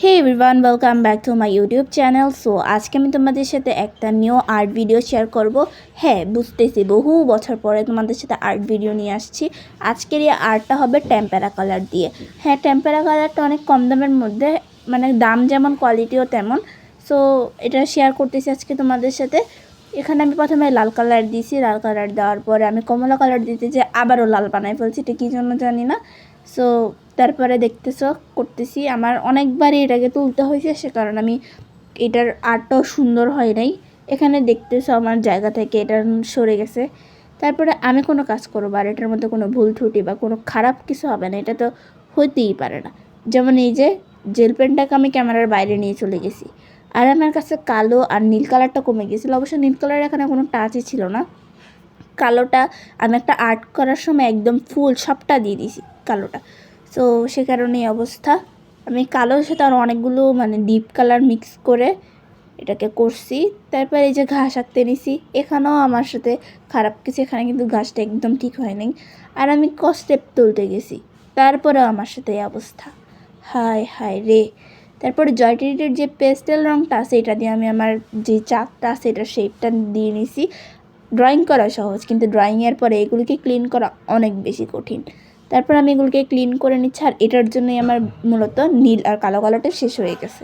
Hey everyone, welcome back to my YouTube channel. So আজকে আমি তোমাদের সাথে একটা নিউ আর্ট ভিডিও শেয়ার করব। হ্যাঁ, বুঝতেছি বহু বছর পরে তোমাদের সাথে আর্ট ভিডিও নিয়ে আসছি। আজকের এই আর্টটা হবে টেম্পেরা কালার দিয়ে। হ্যাঁ, টেম্পেরা কালারটা অনেক কম দামের মধ্যে, মানে দাম যেমন কোয়ালিটিও তেমন। সো এটা শেয়ার করতেছি আজকে তোমাদের সাথে। এখানে আমি প্রথমে লাল কালার দিয়েছি, লাল কালার দেওয়ার পরে আমি কমলা কালার দিতে যে আবারও লাল বানাই ফেলছি, এটা কী জন্য জানি না। সো তারপরে দেখতেছো করতেছি, আমার অনেকবারই এটাকে তুলতে হয়েছে, সে কারণে আমি এটার আর্টটাও সুন্দর হয় নাই। এখানে দেখতেছো আমার জায়গা থেকে এটা সরে গেছে। তারপরে আমি কোনো কাজ করবো আর এটার মধ্যে কোনো ভুল ত্রুটি বা কোনো খারাপ কিছু হবে না, এটা তো হতেই পারে না। যেমন এই যে জেল পেনটাকে আমি ক্যামেরার বাইরে নিয়ে চলে গেছি, আর আমার কাছে কালো আর নীল কালারটা কমে গেছিলো। অবশ্য নীল কালার এখানে কোনো টাচই ছিল না। কালোটা আমি একটা আর্ট করার সময় একদম ফুল সবটা দিয়ে দিয়েছি কালোটা। সো সে কারণে এই অবস্থা। আমি কালোর সাথে আরও অনেকগুলো ডিপ কালার মিক্স করে এটাকে করছি। তারপর এই যে ঘাস আঁকতে নিছি, এখানেও আমার সাথে খারাপ কিছু, এখানে কিন্তু ঘাসটা একদম ঠিক হয়নি। আর আমি স্টেপ তুলতে গেছি, তারপরেও আমার সাথে এই অবস্থা। হায় হায় রে। তারপরে জয়টির যে পেস্টেল রঙটা আছে, এটা দিয়ে আমি আমার যে চাঁদটা আছে এটার শেপটা দিয়ে নিছি। ড্রয়িং করা সহজ, কিন্তু ড্রয়িংয়ের পরে এগুলিকে ক্লিন করা অনেক বেশি কঠিন। তারপর আমি এগুলোকে ক্লিন করে নিচ্ছি, আর এটার জন্যই আমার মূলত নীল আর কালো কালারটা শেষ হয়ে গেছে।